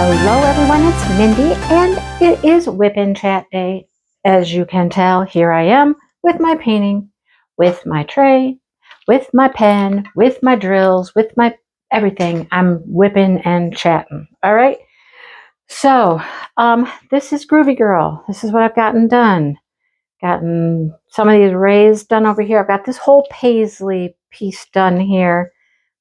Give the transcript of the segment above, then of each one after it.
Hello everyone, it's Mindy and it is WIP and Chat Day. As you can tell, here I am with my painting, with my tray, with my pen, with my drills, with my everything. I'm whipping and chatting. All right. So this is Groovy Girl. This is what I've gotten done. Gotten some of these rays done over here. I've got this whole paisley piece done here.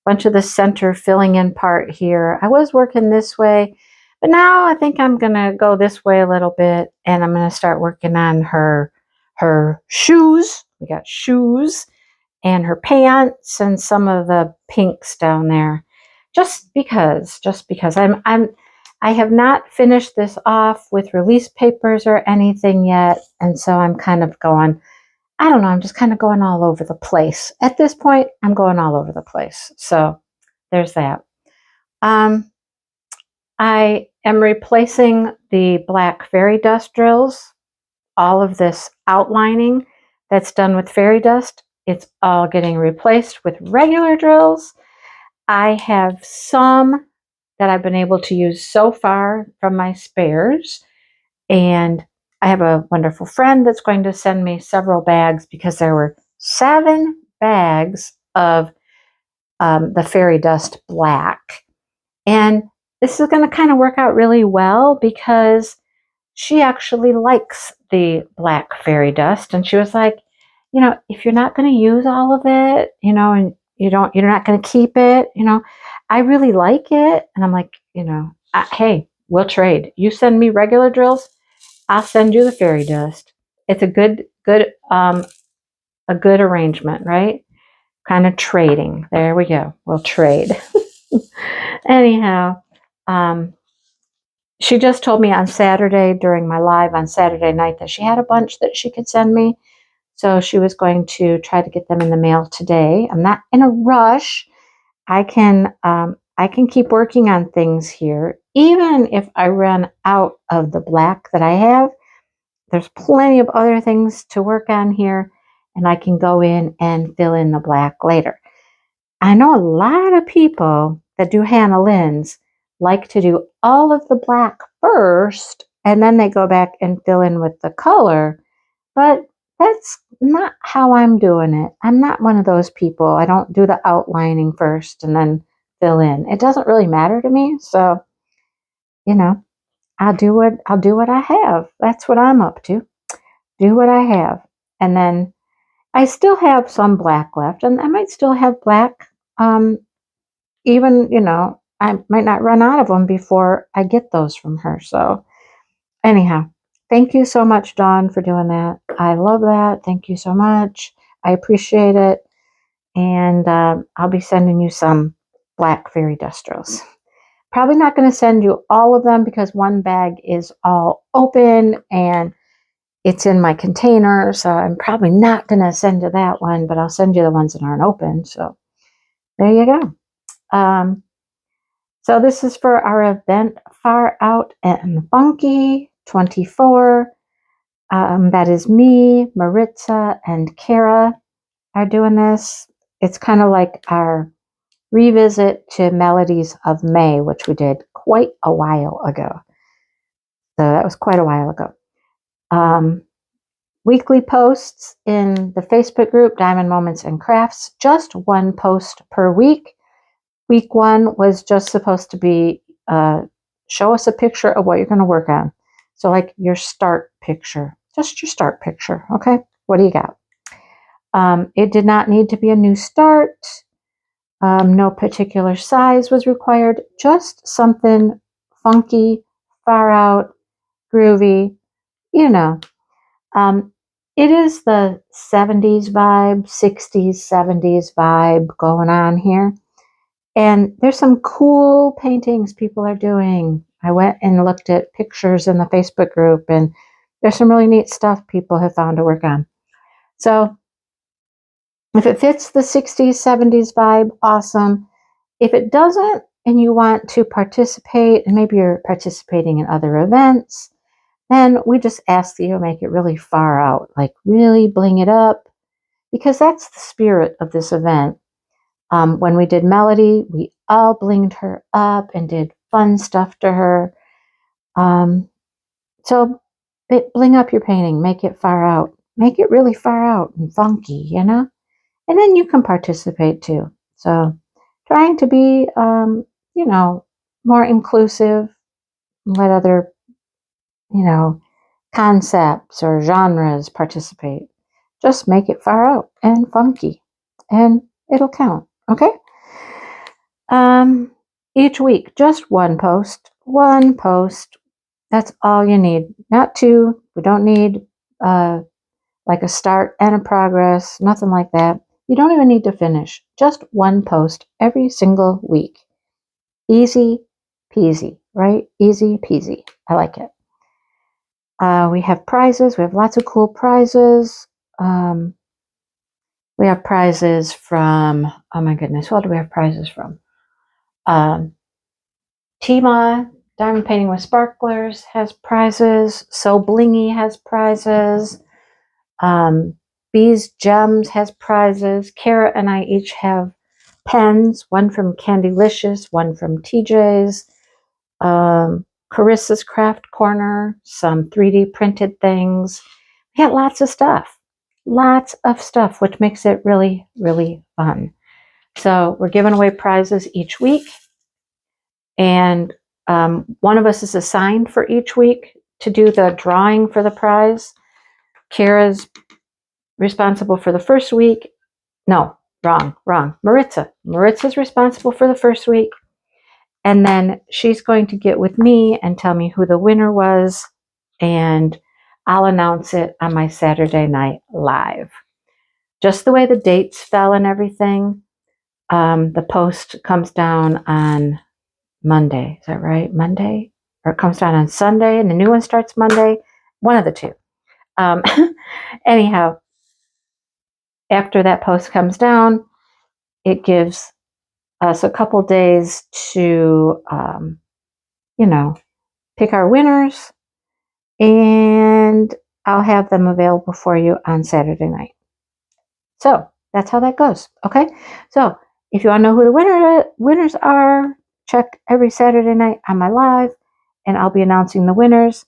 Bunch of the center filling in part here. I was working this way, but now I think I'm gonna go this way a little bit, and I'm gonna start working on her shoes. We got shoes and her pants and some of the pinks down there. Just because I have not finished this off with release papers or anything yet, and so I'm kind of going, I don't know, I'm just kind of going all over the place. At this point, I'm going all over the place. So there's that. I am replacing the black fairy dust drills. All of this outlining that's done with fairy dust, it's all getting replaced with regular drills. I have some that I've been able to use so far from my spares, and I have a wonderful friend that's going to send me several bags because there were 7 bags of the fairy dust black. And this is going to kind of work out really well because she actually likes the black fairy dust. And she was like, you know, if you're not going to use all of it, you know, and you're not going to keep it, you know, I really like it. And I'm like, you know, hey, we'll trade. You send me regular drills, I'll send you the fairy dust. It's a good arrangement, right? Kind of trading. There we go. We'll trade. Anyhow, she just told me on Saturday during my live on Saturday night that she had a bunch that she could send me. So she was going to try to get them in the mail today. I'm not in a rush. I can keep working on things here. Even if I run out of the black that I have, there's plenty of other things to work on here, and I can go in and fill in the black later. I know a lot of people that do Hannah Lynn's like to do all of the black first, and then they go back and fill in with the color, but that's not how I'm doing it. I'm not one of those people. I don't do the outlining first and then fill in. It doesn't really matter to me, so, you know, I'll do what I have. That's what I'm up to. Do what I have. And then I still have some black left, and I might still have black. Even, you know, I might not run out of them before I get those from her. So anyhow, thank you so much, Dawn, for doing that. I love that. Thank you so much. I appreciate it. And I'll be sending you some black fairy dust drills. Probably not going to send you all of them because one bag is all open and it's in my container. So I'm probably not going to send you that one, but I'll send you the ones that aren't open. So there you go. So this is for our event Far Out and Funky 24. That is me, Maritza, and Kara are doing this. It's kind of like our revisit to Melodies of May, which we did quite a while ago. So that was quite a while ago. Weekly posts in the Facebook group, Diamond Moments and Krafts, just 1 post per week. Week 1 was just supposed to be show us a picture of what you're going to work on. So like your start picture, just your start picture. Okay, what do you got? It did not need to be a new start. No particular size was required. Just something funky, far out, groovy, you know. It is the 70s vibe, 60s, 70s vibe going on here. And there's some cool paintings people are doing. I went and looked at pictures in the Facebook group, and there's some really neat stuff people have found to work on. So if it fits the 60s, 70s vibe, awesome. If it doesn't, and you want to participate, and maybe you're participating in other events, then we just ask that you make it really far out, like really bling it up, because that's the spirit of this event. When we did Melody, we all blinged her up and did fun stuff to her. So bling up your painting, make it far out, make it really far out and funky, you know? And then you can participate too. So trying to be, you know, more inclusive, let other, you know, concepts or genres participate. Just make it far out and funky, and it'll count. Okay. Each week, just one post. One post. That's all you need. Not two. We don't need like a start and a progress. Nothing like that. You don't even need to finish. Just one post every single week. Easy peasy, right? Easy peasy. I like it. We have prizes. We have lots of cool prizes. We have prizes from, oh my goodness, what do we have prizes from? Tima, Diamond Painting with Sparklers, has prizes. So Blingy has prizes. Bees Gems has prizes. Kara and I each have pens, one from Candylicious, one from TJ's. Carissa's Craft Corner, some 3D printed things. We got lots of stuff. Lots of stuff, which makes it really, really fun. So we're giving away prizes each week. And one of us is assigned for each week to do the drawing for the prize. Kara's responsible for the first week. No, wrong. Maritza's responsible for the first week. And then she's going to get with me and tell me who the winner was. And I'll announce it on my Saturday night live. Just the way the dates fell and everything, the post comes down on Monday. Is that right? Monday? Or it comes down on Sunday and the new one starts Monday? One of the two. Anyhow, after that post comes down, it gives us a couple days to, you know, pick our winners, and I'll have them available for you on Saturday night. So that's how that goes. Okay. So if you want to know who the winners are, check every Saturday night on my live, and I'll be announcing the winners.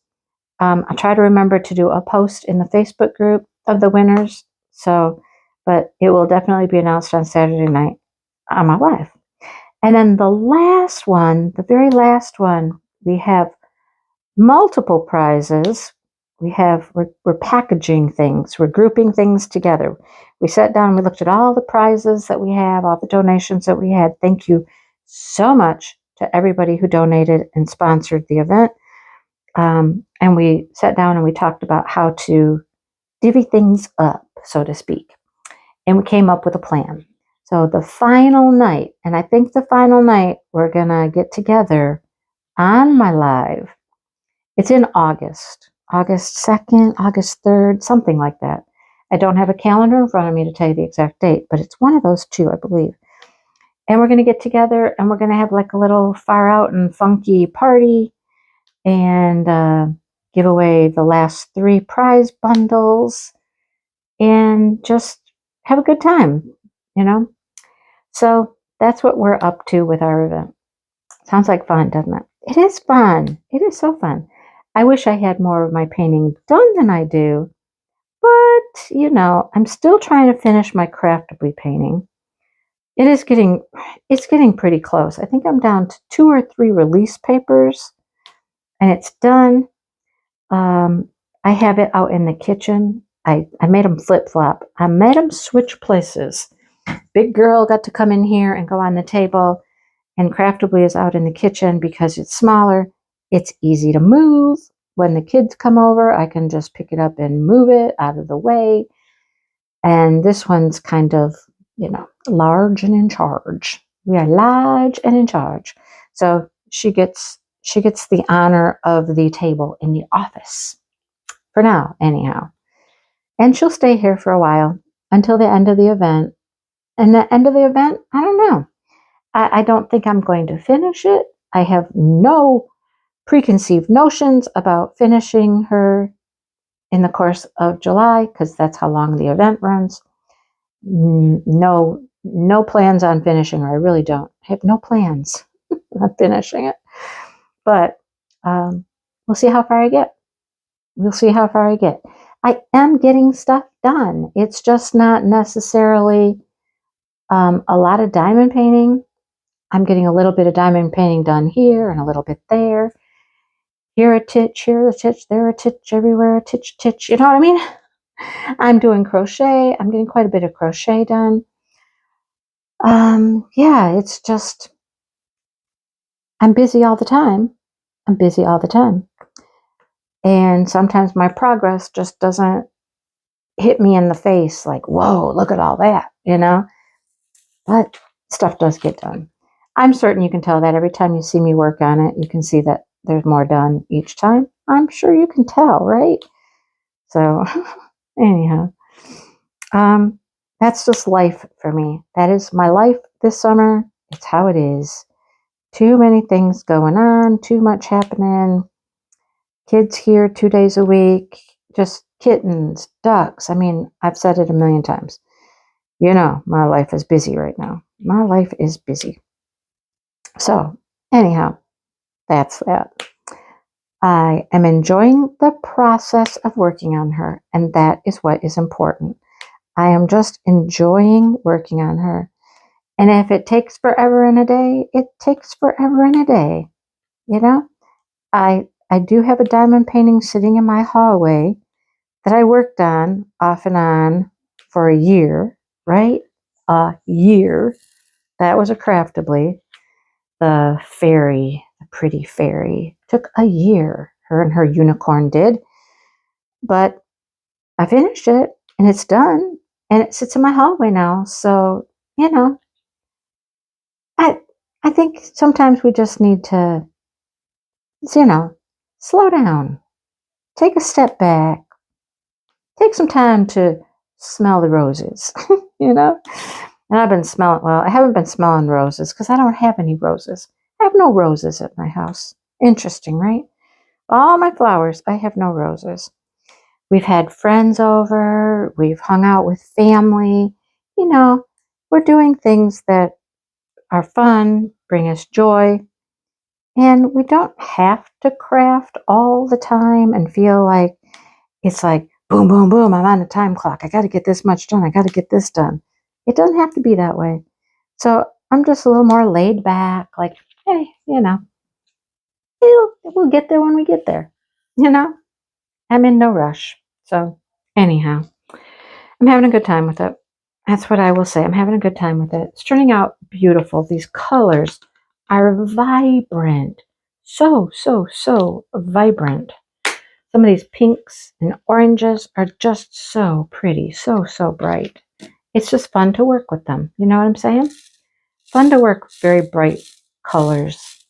I'll try to remember to do a post in the Facebook group of the winners. So, but it will definitely be announced on Saturday night on my live. And then the last one, the very last one, we have multiple prizes. We're packaging things. We're grouping things together. We sat down and we looked at all the prizes that we have, all the donations that we had. Thank you so much to everybody who donated and sponsored the event. And we sat down and we talked about how to divvy things up, so to speak. And we came up with a plan. So the final night, and I think the final night, we're going to get together on my live. It's in August 2nd, August 3rd, something like that. I don't have a calendar in front of me to tell you the exact date, but it's one of those two, I believe. And we're going to get together and we're going to have like a little far out and funky party and give away the last 3 prize bundles and just have a good time, you know? So that's what we're up to with our event. Sounds like fun, doesn't it? It is fun. It is so fun. I wish I had more of my painting done than I do, but you know, I'm still trying to finish my Krafts painting. It's getting pretty close. I think I'm down to 2 or 3 release papers and it's done. I have it out in the kitchen. I made them flip-flop. I made them switch places. Big girl got to come in here and go on the table, and Krafts is out in the kitchen because it's smaller. It's easy to move. When the kids come over, I can just pick it up and move it out of the way. And this one's kind of, you know, large and in charge. We are large and in charge. So she gets the honor of the table in the office. For now, anyhow. And she'll stay here for a while until the end of the event. And the end of the event, I don't know. I don't think I'm going to finish it. I have no preconceived notions about finishing her in the course of July, because that's how long the event runs. No plans on finishing her. I really don't. I have no plans on finishing it. But we'll see how far I get. We'll see how far I get. I am getting stuff done. It's just not necessarily a lot of diamond painting. I'm getting a little bit of diamond painting done here and a little bit there. Here a titch, here a titch, there a titch, everywhere a titch, titch. You know what I mean? I'm doing crochet. I'm getting quite a bit of crochet done. Yeah, it's just, I'm busy all the time. I'm busy all the time. And sometimes my progress just doesn't hit me in the face like, whoa, look at all that, you know? But stuff does get done. I'm certain you can tell that every time you see me work on it, you can see that there's more done each time. I'm sure you can tell, right? So anyhow, that's just life for me. That is my life this summer. It's how it is. Too many things going on, too much happening. Kids here 2 days a week, just kittens, ducks. I mean, I've said it a million times. You know, my life is busy right now. My life is busy. So, anyhow, that's that. I am enjoying the process of working on her, and that is what is important. I am just enjoying working on her. And if it takes forever and a day, it takes forever and a day. You know, I do have a diamond painting sitting in my hallway that I worked on off and on for a year, right? A year. That was a Craftably. The fairy, the pretty fairy, took a year. Her and her unicorn did. But I finished it and it's done and it sits in my hallway now. So, you know, I think sometimes we just need to, you know, slow down, take a step back, take some time to smell the roses, you know? And I've been smelling, well, I haven't been smelling roses because I don't have any roses. I have no roses at my house. Interesting, right? All my flowers, I have no roses. We've had friends over, we've hung out with family. You know, we're doing things that are fun, bring us joy. And we don't have to craft all the time and feel like it's like, boom, boom, boom, I'm on a time clock. I got to get this much done. I got to get this done. It doesn't have to be that way. So I'm just a little more laid back, like, hey, you know, we'll get there when we get there. You know, I'm in no rush. So anyhow, I'm having a good time with it. That's what I will say. I'm having a good time with it. It's turning out beautiful. These colors are vibrant. So, so, so vibrant. Some of these pinks and oranges are just so pretty. So, so bright. It's just fun to work with them. You know what I'm saying? Fun to work with very bright colors.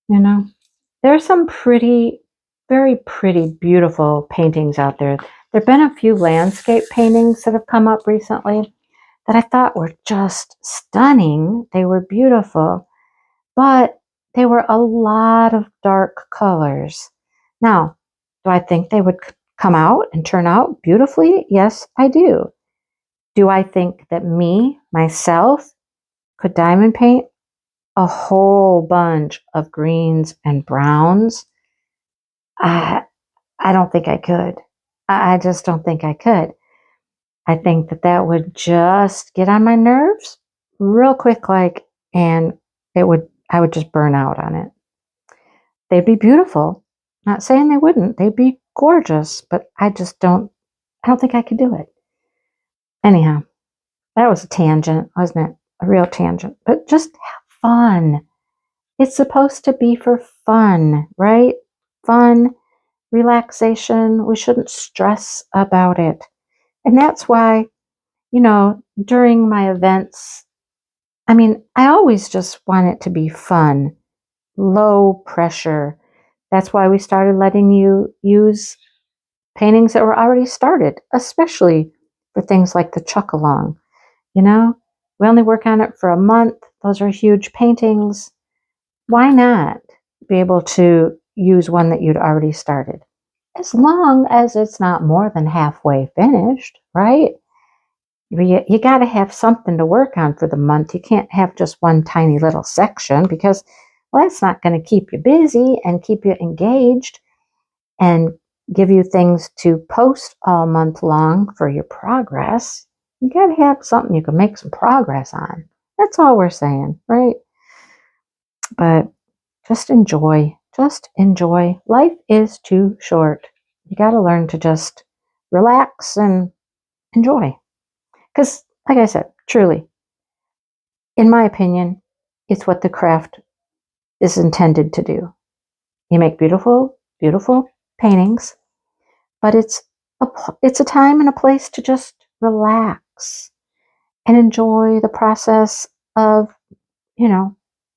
You know? There are some pretty, very pretty, beautiful paintings out there. There have been a few landscape paintings that have come up recently that I thought were just stunning. They were beautiful, but they were a lot of dark colors. Now, do I think they would come out and turn out beautifully? Yes, I do. Do I think that me, myself, could diamond paint a whole bunch of greens and browns? I don't think I could. I just don't think I could. I think that that would just get on my nerves real quick, like, and I would just burn out on it. They'd be beautiful. Not saying they wouldn't. They'd be gorgeous, but I don't think I could do it. Anyhow, that was a tangent, wasn't it? A real tangent. But just have fun. It's supposed to be for fun, right? Fun, relaxation. We shouldn't stress about it. And that's why, you know, during my events, I mean, I always just want it to be fun, low pressure. That's why we started letting you use paintings that were already started, especially for things like the Chuck Along. You know, we only work on it for a month. Those are huge paintings. Why not be able to use one that you'd already started? As long as it's not more than halfway finished, right? You got to have something to work on for the month. You can't have just one tiny little section because Well, that's not going to keep you busy and keep you engaged and give you things to post all month long for your progress. You got to have something you can make some progress on. That's all we're saying, right? But just enjoy. Just enjoy. Life is too short. You got to learn to just relax and enjoy. Because, like I said, truly, in my opinion, it's what the craft is intended to do. You make beautiful, beautiful paintings, but it's a time and a place to just relax and enjoy the process of,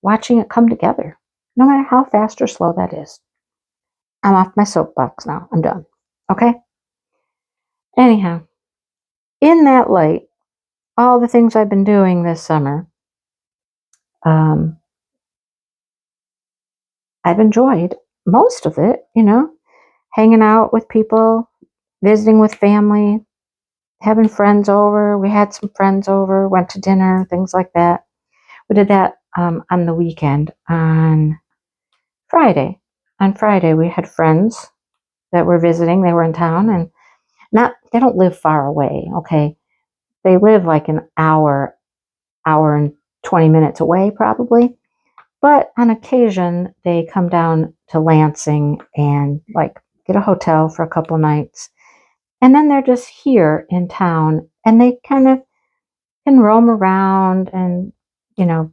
watching it come together, no matter how fast or slow that is. I'm off my soapbox now. I'm done. Okay? Anyhow, in that light, all the things I've been doing this summer, um, I've enjoyed most of it, hanging out with people, visiting with family, having friends over. We had some friends over, went to dinner, things like that. We did that on the weekend. On Friday, we had friends that were visiting. They were in town, and they don't live far away, okay? They live like an hour and 20 minutes away, probably. But on occasion, they come down to Lansing and get a hotel for a couple nights. And then they're just here in town, and they kind of can roam around and,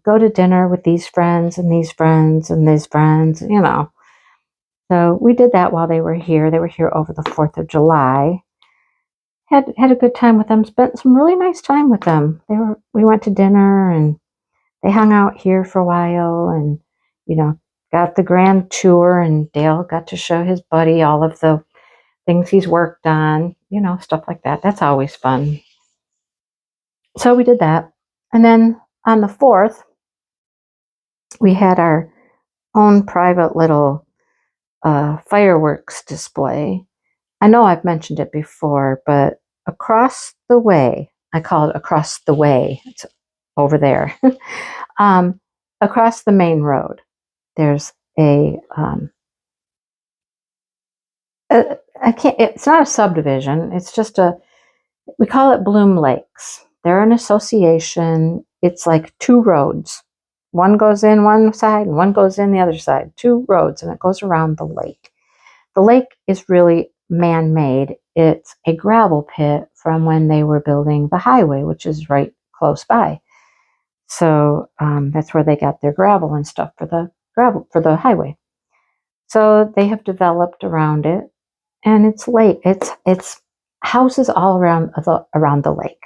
go to dinner with these friends and these friends and these friends. So we did that while they were here. They were here over the 4th of July. Had a good time with them, spent some really nice time with them. We went to dinner and they hung out here for a while and, got the grand tour, and Dale got to show his buddy all of the things he's worked on, stuff like that. That's always fun. So we did that. And then on the 4th, we had our own private little fireworks display. I know I've mentioned it before, but across the way, I call it across the way. It's over there. Across the main road, there's it's not a subdivision. It's just we call it Bloom Lakes. They're an association. It's like 2 roads. One goes in one side and one goes in the other side. 2 roads, and it goes around the lake. The lake is really man-made. It's a gravel pit from when they were building the highway, which is right close by. So that's where they got their gravel and stuff for the highway. So they have developed around it, and it's lake. It's houses all around the lake,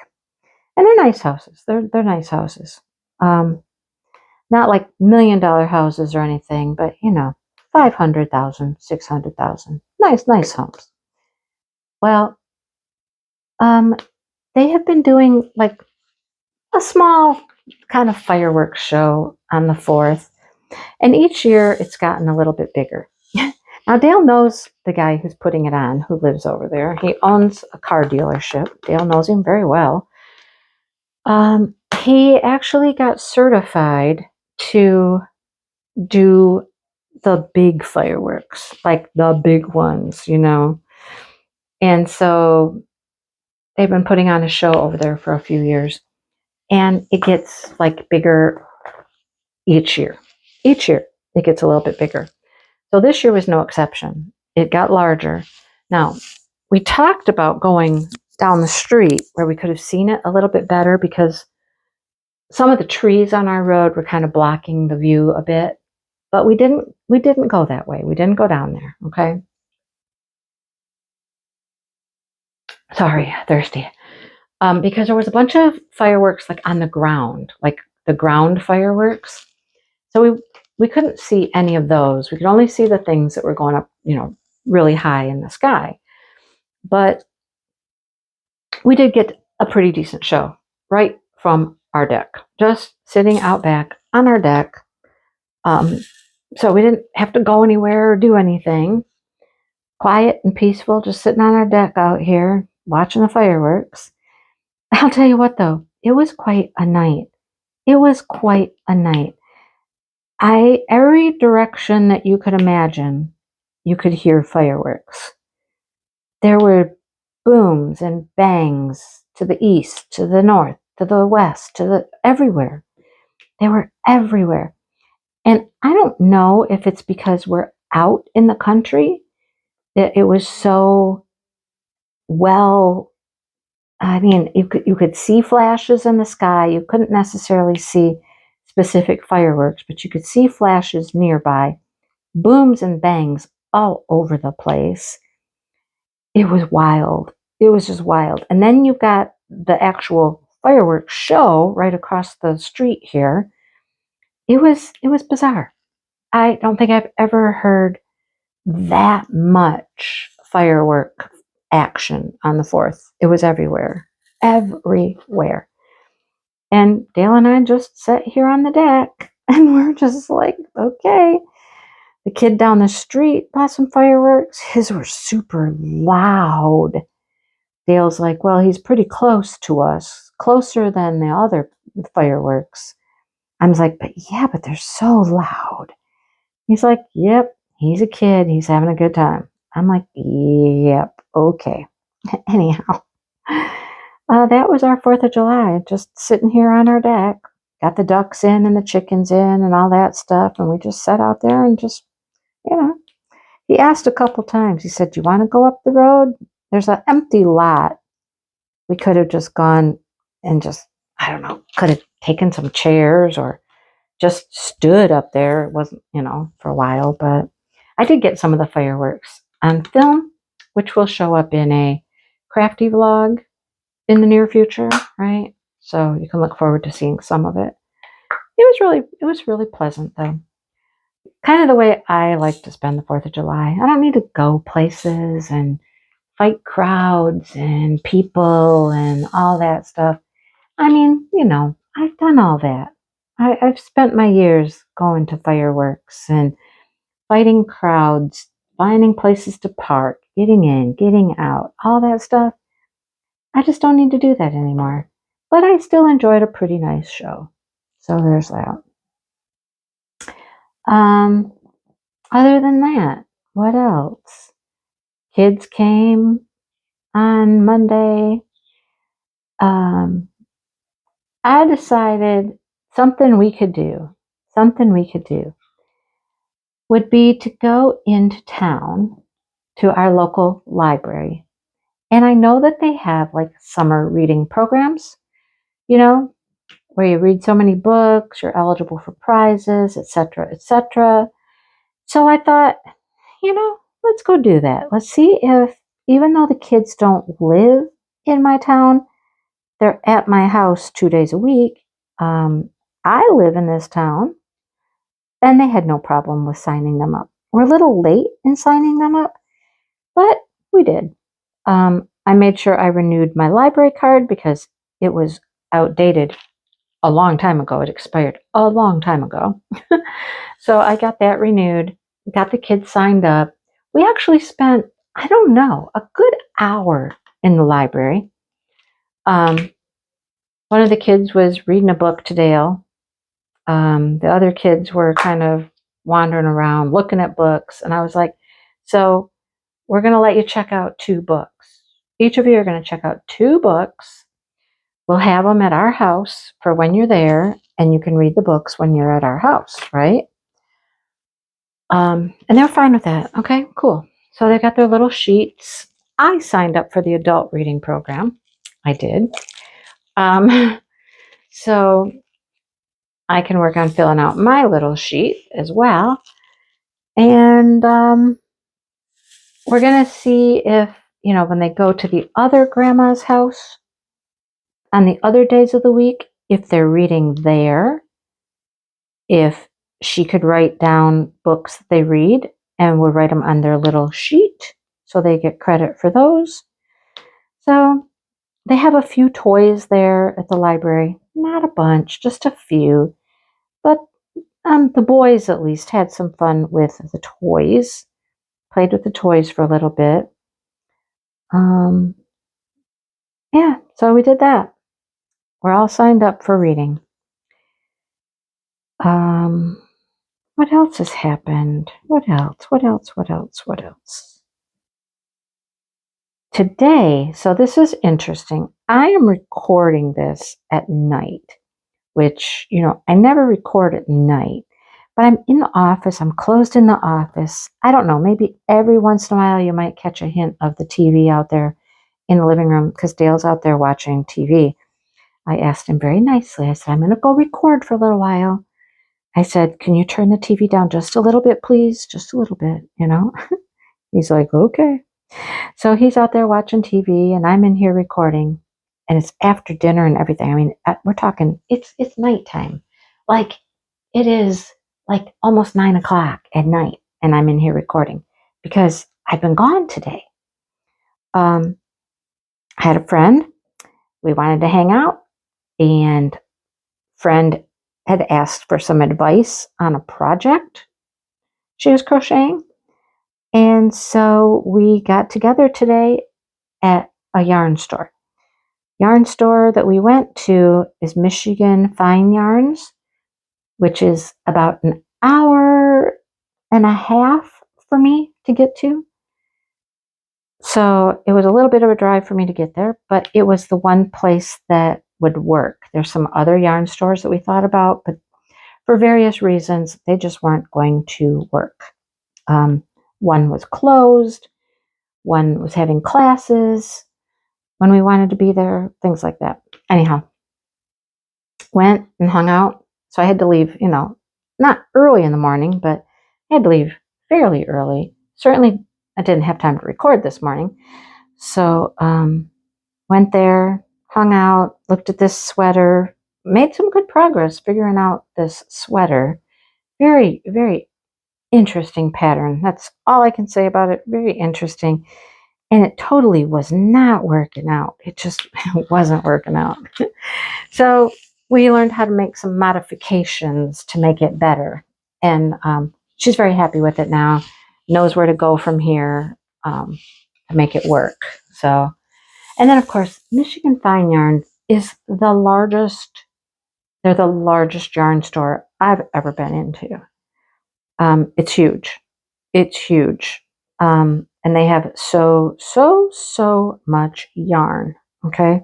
and they're nice houses. They're nice houses. Not like $1 million houses or anything, but 500,000, 600,000. Nice homes. Well, they have been doing like a small kind of fireworks show on the 4th, and each year it's gotten a little bit bigger. Now, Dale knows the guy who's putting it on, who lives over there. He owns a car dealership. Dale knows him very well. He actually got certified to do the big fireworks, like the big ones, And so they've been putting on a show over there for a few years, and it gets like bigger each year. Each year it gets a little bit bigger. So this year was no exception. It got larger. Now, we talked about going down the street where we could have seen it a little bit better, because some of the trees on our road were kind of blocking the view a bit, but we didn't go that way. We didn't go down there, okay? Sorry, thirsty. Because there was a bunch of fireworks like on the ground, like the ground fireworks. So we couldn't see any of those. We could only see the things that were going up, really high in the sky. But we did get a pretty decent show right from our deck, just sitting out back on our deck. So we didn't have to go anywhere or do anything. Quiet and peaceful, just sitting on our deck out here, watching the fireworks. I'll tell you what, though, it was quite a night. It was quite a night. Every direction that you could imagine, you could hear fireworks. There were booms and bangs to the east, to the north, to the west, everywhere. They were everywhere. And I don't know if it's because we're out in the country that it was so well. I mean, you could see flashes in the sky. You couldn't necessarily see specific fireworks, but you could see flashes nearby, booms and bangs all over the place. It was wild. It was just wild. And then you've got the actual fireworks show right across the street here. It was bizarre. I don't think I've ever heard that much firework action on the 4th. It was everywhere. Everywhere. And Dale and I just sat here on the deck and we're just like, okay. The kid down the street bought some fireworks. His were super loud. Dale's like, well, he's pretty close to us, closer than the other fireworks. I was like, but they're so loud. He's like, yep, he's a kid. He's having a good time. I'm like, yep, okay. Anyhow, that was our 4th of July, just sitting here on our deck. Got the ducks in and the chickens in and all that stuff. And we just sat out there and just, you know, he asked a couple times. He said, do you want to go up the road? There's an empty lot. We could have just gone and just, I don't know, could have taken some chairs or just stood up there. It wasn't, for a while, but I did get some of the fireworks on film, which will show up in a crafty vlog in the near future, right? So you can look forward to seeing some of it. It was really pleasant though. Kind of the way I like to spend the 4th of July. I don't need to go places and fight crowds and people and all that stuff. I mean, I've done all that. I've spent my years going to fireworks and fighting crowds, finding places to park, getting in, getting out, all that stuff. I just don't need to do that anymore. But I still enjoyed a pretty nice show. So there's that. Other than that, what else? Kids came on Monday. I decided something we could do would be to go into town to our local library. And I know that they have like summer reading programs, where you read so many books, you're eligible for prizes, etc., etc. So I thought, let's go do that. Let's see if, even though the kids don't live in my town, they're at my house 2 days a week. I live in this town, and they had no problem with signing them up. We're a little late in signing them up, but we did. I made sure I renewed my library card because it was outdated a long time ago. It expired a long time ago. So I got that renewed, got the kids signed up. We actually spent, I don't know, a good hour in the library. One of the kids was reading a book to Dale. The other kids were kind of wandering around looking at books. And I was like, so we're going to let you check out 2 books. Each of you are going to check out 2 books. We'll have them at our house for when you're there, and you can read the books when you're at our house, right? And they're fine with that. Okay, cool. So they got their little sheets. I signed up for the adult reading program. I did. So I can work on filling out my little sheet as well. And we're going to see if, when they go to the other grandma's house on the other days of the week, if they're reading there, if she could write down books that they read, and we'll write them on their little sheet so they get credit for those. So they have a few toys there at the library. Not a bunch, just a few. But the boys at least had some fun with the toys. Played with the toys for a little bit. Yeah, so we did that. We're all signed up for reading. What else has happened? What else? Today, so this is interesting. I am recording this at night, which, I never record at night, but I'm in the office. I'm closed in the office. I don't know, maybe every once in a while you might catch a hint of the TV out there in the living room because Dale's out there watching TV. I asked him very nicely. I said, I'm going to go record for a little while. I said, can you turn the TV down just a little bit, please? Just a little bit, He's like, okay. So he's out there watching TV and I'm in here recording, and it's after dinner and everything. I mean, we're talking, it's nighttime. Like it is like almost 9 o'clock at night and I'm in here recording because I've been gone today. I had a friend, we wanted to hang out, and friend had asked for some advice on a project she was crocheting. And so we got together today at a yarn store. Yarn store that we went to is Michigan Fine Yarns, which is about an hour and a half for me to get to. So it was a little bit of a drive for me to get there, but it was the one place that would work. There's some other yarn stores that we thought about, but for various reasons, they just weren't going to work. One was closed, one was having classes when we wanted to be there, things like that. Anyhow, went and hung out. So I had to leave, not early in the morning, but I had to leave fairly early. Certainly, I didn't have time to record this morning. So went there, hung out, looked at this sweater, made some good progress figuring out this sweater. Very, very interesting pattern. That's all I can say about it. Very interesting. And it totally was not working out. It just wasn't working out. So we learned how to make some modifications to make it better. And she's very happy with it now, knows where to go from here to make it work. So, and then of course, Michigan Fine Yarn is the largest, they're the largest yarn store I've ever been into. It's huge. It's huge. And they have so much yarn. Okay.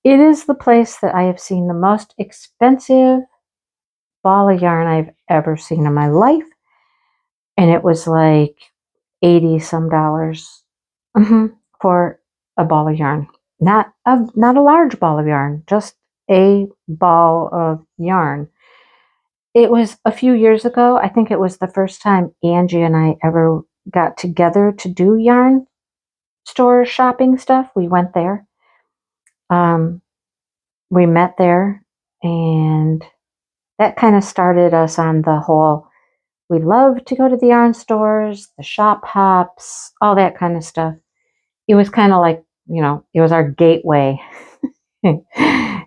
It is the place that I have seen the most expensive ball of yarn I've ever seen in my life. And it was like 80 some dollars for a ball of yarn. Not a large ball of yarn, just a ball of yarn. It was a few years ago. I think it was the first time Angie and I ever got together to do yarn store shopping stuff. We went there. We met there, and that kind of started us on the whole, we love to go to the yarn stores, the shop hops, all that kind of stuff. It was kind of like, it was our gateway.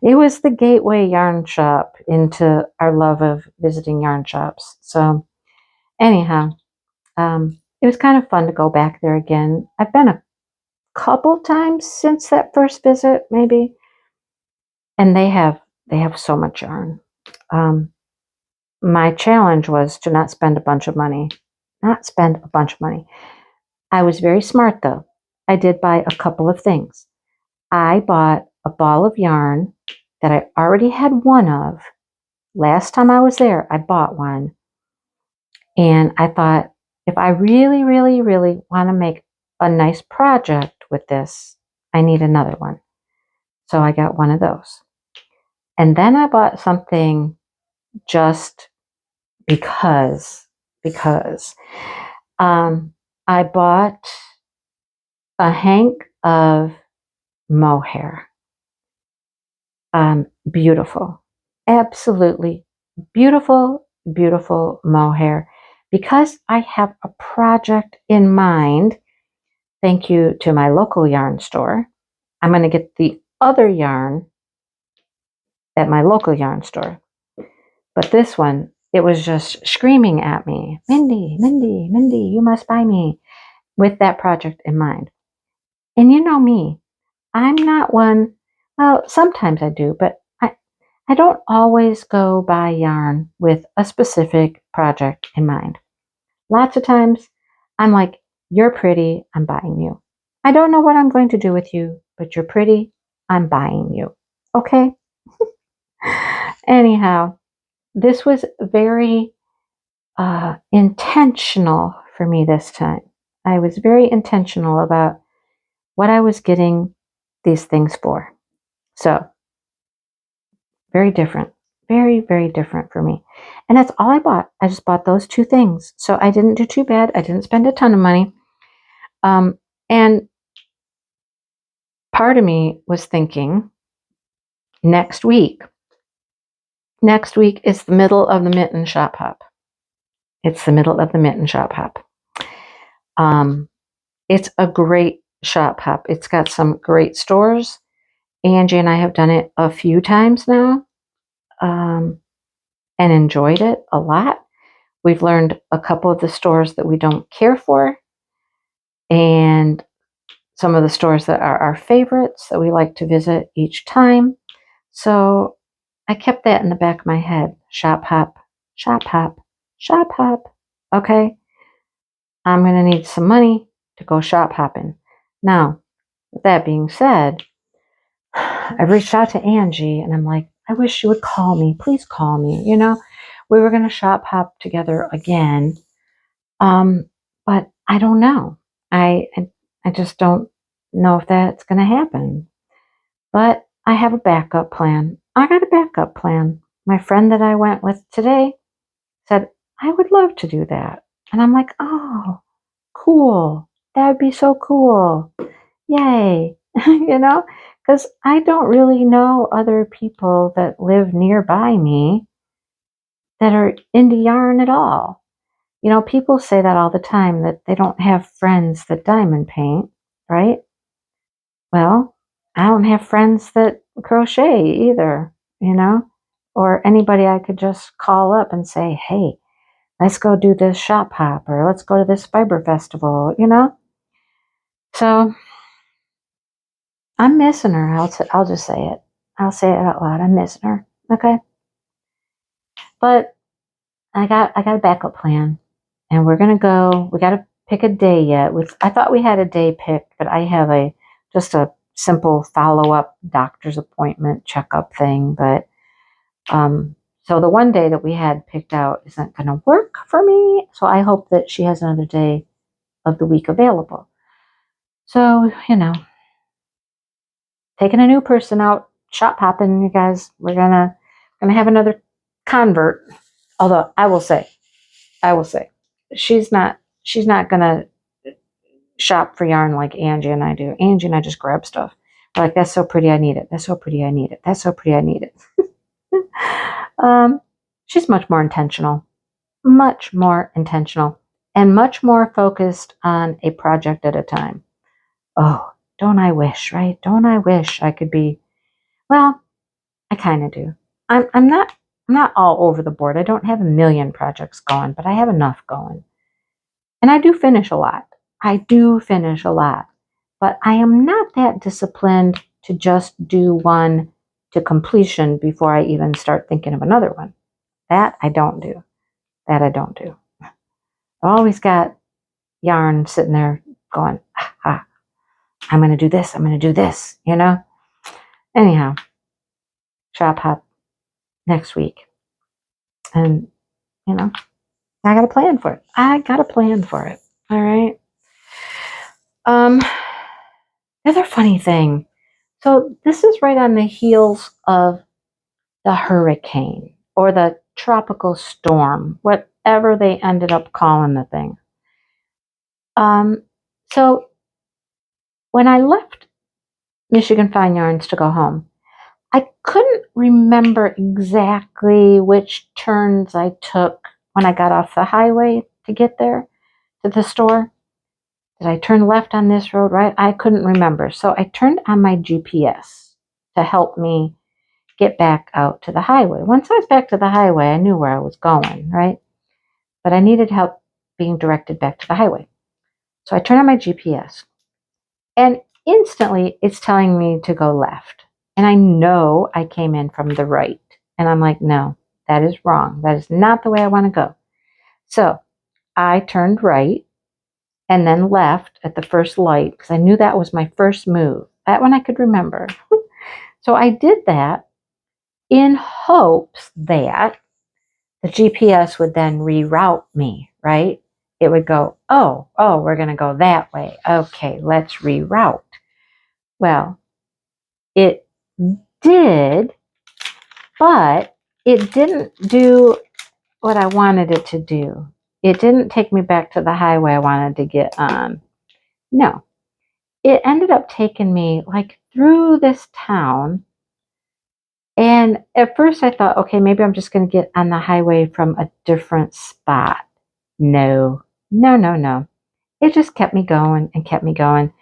It was the gateway yarn shop into our love of visiting yarn shops. So anyhow, it was kind of fun to go back there again. I've been a couple times since that first visit, maybe. And they have so much yarn. My challenge was to not spend a bunch of money. I was very smart though. I did buy a couple of things. I bought a ball of yarn that I already had one of. Last time I was there, I bought one. And I thought, if I really, really, really want to make a nice project with this, I need another one. So I got one of those. And then I bought something just because I bought a hank of mohair. Beautiful, absolutely beautiful mohair. Because I have a project in mind, thank you to my local yarn store, I'm going to get the other yarn at my local yarn store. But this one, it was just screaming at me, Mindy, you must buy me, with that project in mind. And you know me, I'm not one, well, sometimes I do, but I don't always go buy yarn with a specific project in mind. Lots of times I'm like, you're pretty, I'm buying you. I don't know what I'm going to do with you, but you're pretty, I'm buying you. Okay? Anyhow, this was very intentional for me this time. I was very intentional about what I was getting these things for. So, very different. Very, very different for me. And that's all I bought. I just bought those two things. So I didn't do too bad. I didn't spend a ton of money. And part of me was thinking next week is the middle of the Mitten Shop Hop. It's the middle of the Mitten Shop Hop. It's a great shop hop. It's got some great stores. Angie and I have done it a few times now, and enjoyed it a lot. We've learned a couple of the stores that we don't care for, and some of the stores that are our favorites that we like to visit each time. So I kept that in the back of my head. Shop hop, shop hop, shop hop. Okay. I'm going to need some money to go shop hopping. Now, with that being said, I reached out to Angie and I'm like, I wish you would call me. Please call me. You know, we were going to shop hop together again. But I don't know. I just don't know if that's going to happen. But I have a backup plan. I got a backup plan. My friend that I went with today said, I would love to do that. And I'm like, oh, cool. That would be so cool. Yay. You know, because I don't really know other people that live nearby me that are into yarn at all. You know, people say that all the time, that they don't have friends that diamond paint, right? Well, I don't have friends that crochet either, you know, or anybody I could just call up and say, hey, let's go do this shop hop, or let's go to this fiber festival, you know? So I'm missing her. I'll just say it. I'll say it out loud. I'm missing her. Okay. But I got a backup plan, and we're going to go. We got to pick a day yet. I thought we had a day picked, but I have just a simple follow-up doctor's appointment checkup thing. But so the one day that we had picked out isn't going to work for me. So I hope that she has another day of the week available. So, you know, taking a new person out shop hopping, you guys. We're gonna have another convert. Although I will say, she's not gonna shop for yarn like Angie and I do. Angie and I just grab stuff. We're like, that's so pretty, I need it. That's so pretty, I need it. That's so pretty, I need it. She's much more intentional, and much more focused on a project at a time. Oh, don't I wish, right? Don't I wish I could be? Well, I kind of do. I'm not all over the board. I don't have a million projects going, but I have enough going. And I do finish a lot. But I am not that disciplined to just do one to completion before I even start thinking of another one. That I don't do. I've always got yarn sitting there going, I'm going to do this, you know? Anyhow, shop hop next week. And, you know, I got a plan for it. All right. Another funny thing. So this is right on the heels of the hurricane or the tropical storm, whatever they ended up calling the thing. So when I left Michigan Fine Yarns to go home, I couldn't remember exactly which turns I took when I got off the highway to get there to the store. Did I turn left on this road, right? I couldn't remember. So I turned on my GPS to help me get back out to the highway. Once I was back to the highway, I knew where I was going, right? But I needed help being directed back to the highway. So I turned on my GPS, and instantly it's telling me to go left. And I know I came in from the right. And I'm like, no, that is wrong. That is not the way I want to go. So I turned right and then left at the first light because I knew that was my first move. That one I could remember. So I did that in hopes that the GPS would then reroute me, right? It would go, oh, we're going to go that way. Okay, let's reroute. Well, it did, but it didn't do what I wanted it to do. It didn't take me back to the highway I wanted to get on. No, it ended up taking me like through this town. And at first I thought, okay, maybe I'm just going to get on the highway from a different spot. No. It just kept me going and kept me going.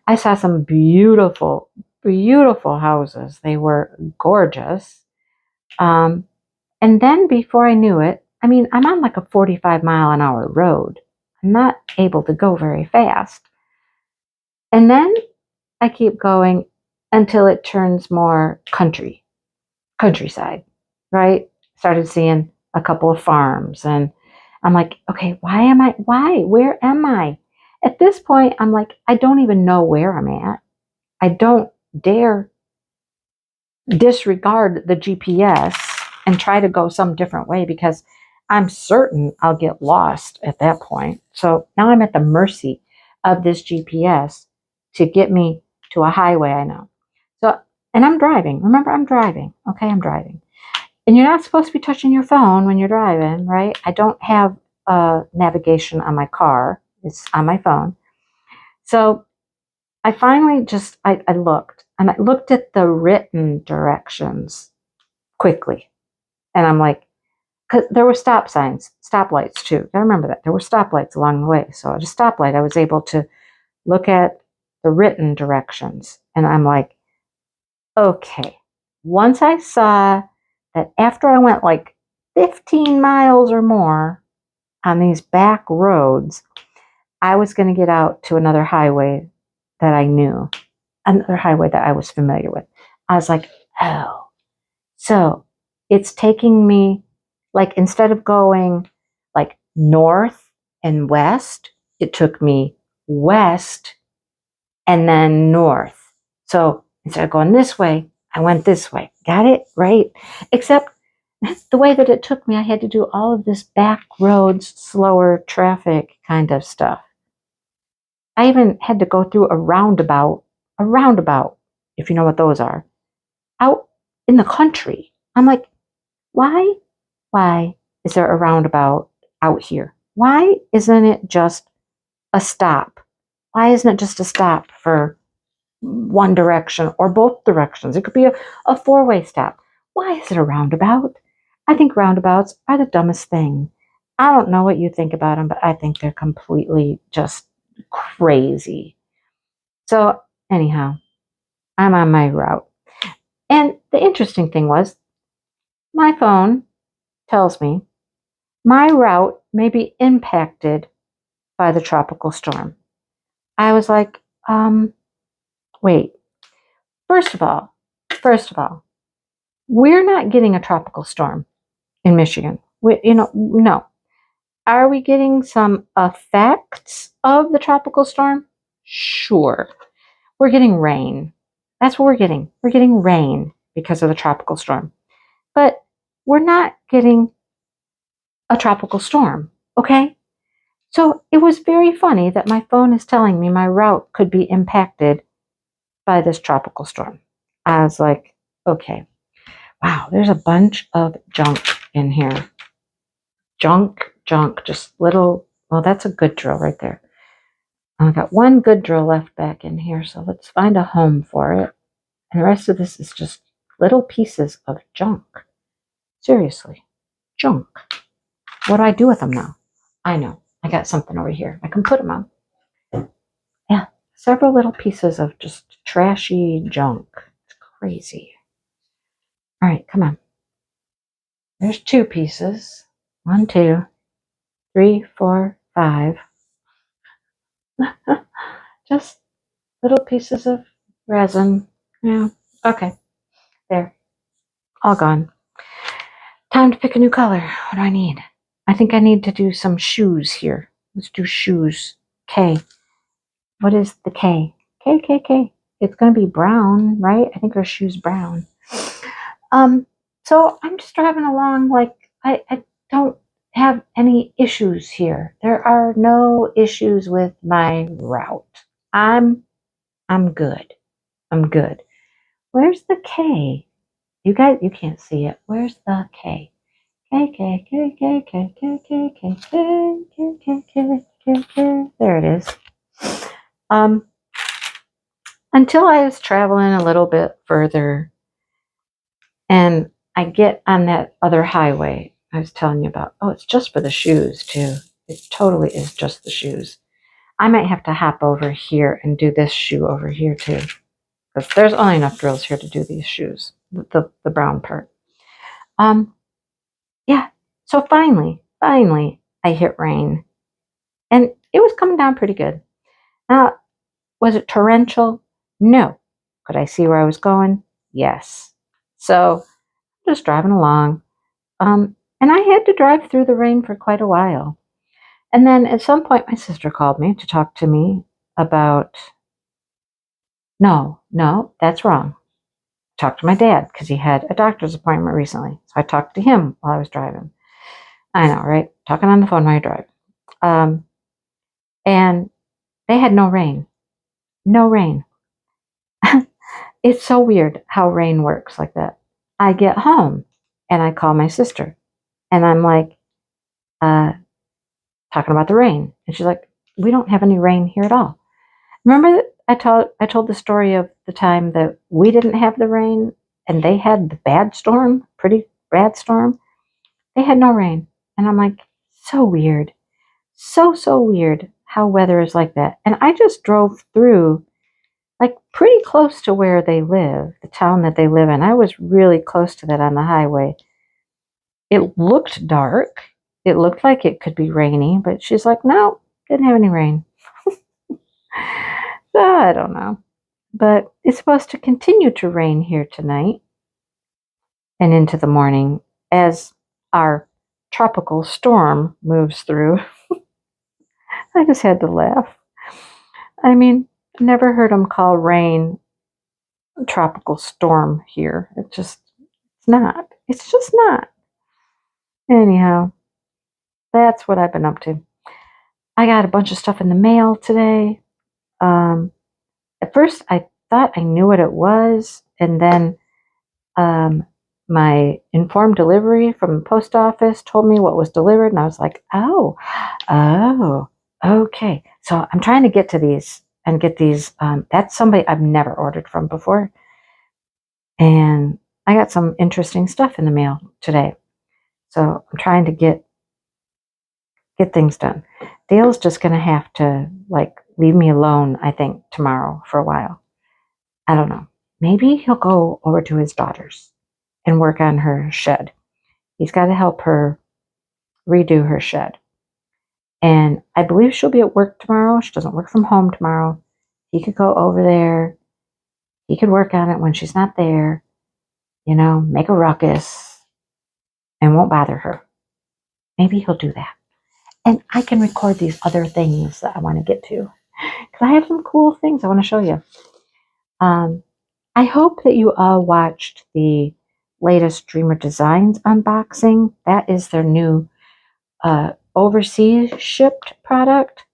I saw some beautiful, beautiful houses. They were gorgeous. And then before I knew it, I mean, I'm on like a 45-mile-an-hour road. I'm not able to go very fast. And then I keep going until it turns more countryside, right? Started seeing a couple of farms and I'm like, okay, where am I? At this point, I'm like, I don't even know where I'm at. I don't dare disregard the GPS and try to go some different way because I'm certain I'll get lost at that point. So now I'm at the mercy of this GPS to get me to a highway I know. So, and I'm driving. Remember, I'm driving. Okay, I'm driving. And you're not supposed to be touching your phone when you're driving, right? I don't have navigation on my car. It's on my phone. So I finally I looked. And I looked at the written directions quickly. And I'm like, because there were stoplights too. I remember that. There were stoplights along the way. So at a stoplight, I was able to look at the written directions. And I'm like, okay. Once I saw that after I went like 15 miles or more on these back roads, I was going to get out to another highway that I knew, another highway that I was familiar with. I was like, oh, so it's taking me, like, instead of going like north and west, it took me west and then north. So instead of going this way, I went this way. Got it? Right? Except the way that it took me, I had to do all of this back roads, slower traffic kind of stuff. I even had to go through a roundabout, if you know what those are, out in the country. I'm like, why is there a roundabout out here? Why isn't it just a stop? Why isn't it just a stop for one direction or both directions? It could be a four-way stop. Why is it a roundabout? I think roundabouts are the dumbest thing. I don't know what you think about them, but I think they're completely just crazy. So anyhow, I'm on my route. And the interesting thing was, my phone tells me my route may be impacted by the tropical storm. I was like, wait. First of all, we're not getting a tropical storm in Michigan. No. Are we getting some effects of the tropical storm? Sure. We're getting rain. That's what we're getting. We're getting rain because of the tropical storm. But we're not getting a tropical storm, okay? So it was very funny that my phone is telling me my route could be impacted by this tropical storm. I was like, okay, wow, there's a bunch of junk in here. Junk, just little, well, that's a good drill right there. I've got one good drill left back in here, so let's find a home for it. And the rest of this is just little pieces of junk. Seriously, junk. What do I do with them now? I know. I got something over here. I can put them on. Yeah, several little pieces of just trashy junk. It's crazy. All right, come on. There's 2 pieces. 1, 2, 3, 4, 5. Just little pieces of resin. Yeah, okay. There. All gone. Time to pick a new color. What do I need? I think I need to do some shoes here. Let's do shoes. K. What is the K? K, K, K. It's going to be brown, right? I think our shoe's brown. So I'm just driving along like I don't have any issues here. There are no issues with my route. I'm good. I'm good. Where's the K? You guys, you can't see it. Where's the K? K, K, K, K, K, K, K, K, K, K, K, K, K, K. There it is. Until I was traveling a little bit further and I get on that other highway I was telling you about. Oh, it's just for the shoes too. It totally is just the shoes. I might have to hop over here and do this shoe over here too. Because there's only enough drills here to do these shoes. The brown part. Yeah. So finally, I hit rain. And it was coming down pretty good. Now, was it torrential? No. Could I see where I was going? Yes. So just driving along. And I had to drive through the rain for quite a while. And then at some point, my sister called me to talk to me about, no, that's wrong. Talked to my dad because he had a doctor's appointment recently. So I talked to him while I was driving. I know, right? Talking on the phone while you drive. And they had no rain. No rain. It's so weird how rain works like that. I get home and I call my sister and I'm like, talking about the rain. And she's like, we don't have any rain here at all. Remember that I told the story of the time that we didn't have the rain and they had the bad storm, pretty bad storm. They had no rain. And I'm like, so weird. So weird how weather is like that. And I just drove through like pretty close to where they live, the town that they live in. I was really close to that on the highway. It looked dark. It looked like it could be rainy, but she's like, no, didn't have any rain. So I don't know. But it's supposed to continue to rain here tonight and into the morning as our tropical storm moves through. I just had to laugh. I mean, never heard them call rain a tropical storm here. It's not. It's just not. Anyhow, that's what I've been up to. I got a bunch of stuff in the mail today. At first, I thought I knew what it was, and then my informed delivery from the post office told me what was delivered, and I was like, oh, okay. So I'm trying to get to these and get these. That's somebody I've never ordered from before, and I got some interesting stuff in the mail today. So I'm trying to get things done. Dale's just going to have to leave me alone, I think, tomorrow for a while. I don't know. Maybe he'll go over to his daughter's and work on her shed. He's got to help her redo her shed. And I believe she'll be at work tomorrow. She doesn't work from home tomorrow. He could go over there. He could work on it when she's not there. Make a ruckus and won't bother her. Maybe he'll do that. And I can record these other things that I want to get to. Because I have some cool things I want to show you. I hope that you all watched the latest Dreamer Designs unboxing. That is their new overseas shipped product.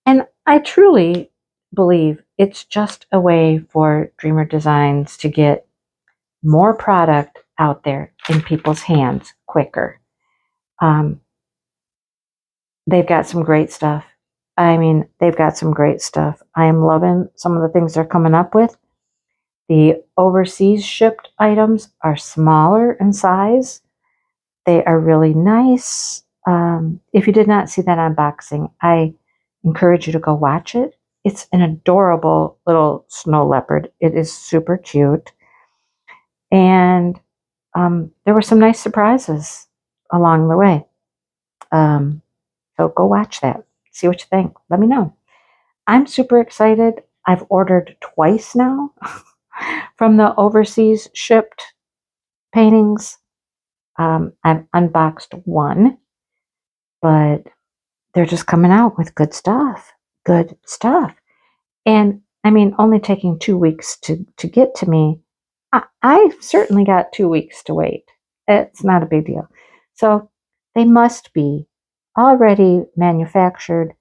And I truly believe it's just a way for Dreamer Designs to get more product out there in people's hands quicker. They've got some great stuff. I mean, they've got some great stuff. I am loving some of the things they're coming up with. The overseas shipped items are smaller in size. They are really nice. If you did not see that unboxing, I encourage you to go watch it. It's an adorable little snow leopard. It is super cute. And there were some nice surprises along the way. So go watch that. See what you think. Let me know. I'm super excited. I've ordered twice now from the overseas shipped paintings. I've unboxed one. but they're just coming out with good stuff. Good stuff. And I mean, only taking 2 weeks to get to me, I certainly got 2 weeks to wait. It's not a big deal. So they must be already manufactured,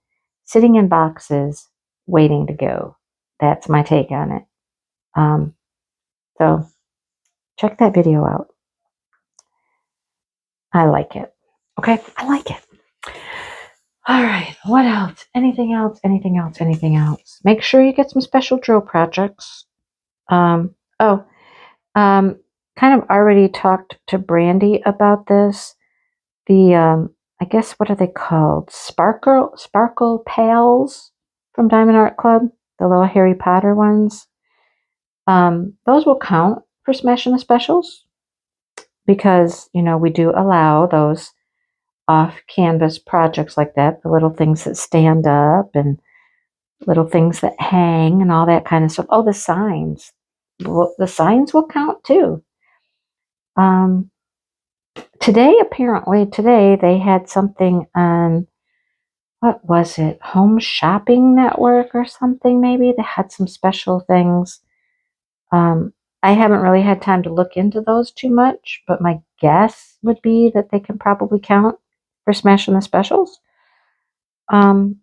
sitting in boxes, waiting to go. That's my take on it. So check that video out. I like it. Okay, I like it. All right, what else? Anything else? Anything else? Anything else? Make sure you get some special drill projects. Kind of already talked to Brandy about this. The I guess, what are they called? Sparkle Pals from Diamond Art Club, the little Harry Potter ones. Those will count for Smashing the Specials because, we do allow those off-canvas projects like that, the little things that stand up and little things that hang and all that kind of stuff. Oh, the signs. Well, the signs will count too. Today they had something on, what was it? Home Shopping Network or something maybe? They had some special things. I haven't really had time to look into those too much, but my guess would be that they can probably count for Smashing the Specials. I'm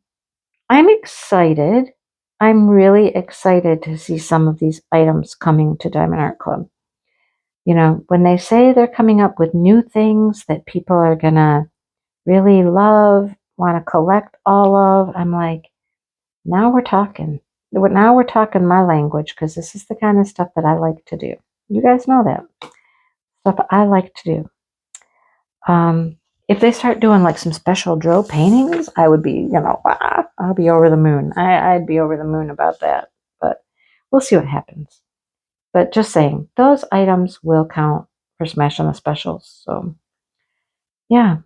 excited. I'm really excited to see some of these items coming to Diamond Art Club. When they say they're coming up with new things that people are going to really love, want to collect all of, I'm like, now we're talking. Now we're talking my language, because this is the kind of stuff that I like to do. You guys know that. Stuff I like to do. If they start doing like some special drill paintings, I would be, I'll be over the moon. I'd be over the moon about that. But we'll see what happens. But just saying, those items will count for Smashing the Specials. So, yeah.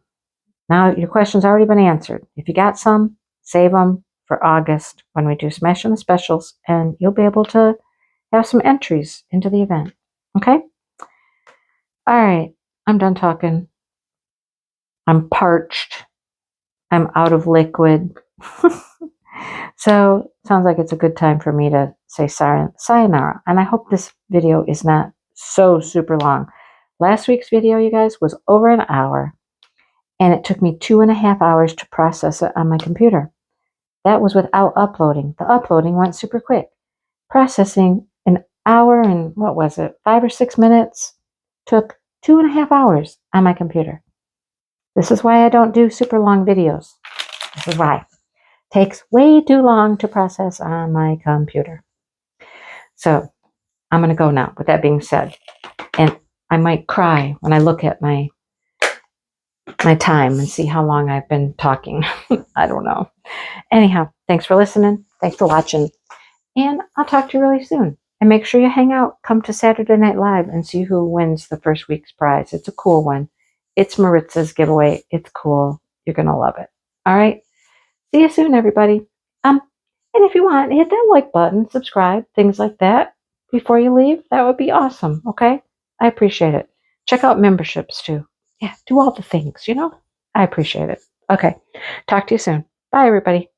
Now your question's already been answered. If you got some, save them for August when we do Smashing the Specials, and you'll be able to have some entries into the event. Okay? All right. I'm done talking. I'm parched. I'm out of liquid. So, sounds like it's a good time for me to say sayonara. And I hope this video is not so super long. Last week's video, you guys, was over an hour. And it took me 2.5 hours to process it on my computer. That was without uploading. The uploading went super quick. Processing an hour and, 5 or 6 minutes took 2.5 hours on my computer. This is why I don't do super long videos. This is why. It takes way too long to process on my computer. So I'm going to go now, with that being said. And I might cry when I look at my time and see how long I've been talking. I don't know. Anyhow, thanks for listening. Thanks for watching. And I'll talk to you really soon. And make sure you hang out. Come to Saturday Night Live and see who wins the first week's prize. It's a cool one. It's Maritza's giveaway. It's cool. You're going to love it. All right. See you soon, everybody. And if you want, hit that like button, subscribe, things like that before you leave. That would be awesome. Okay. I appreciate it. Check out memberships too. Yeah. Do all the things, I appreciate it. Okay. Talk to you soon. Bye, everybody.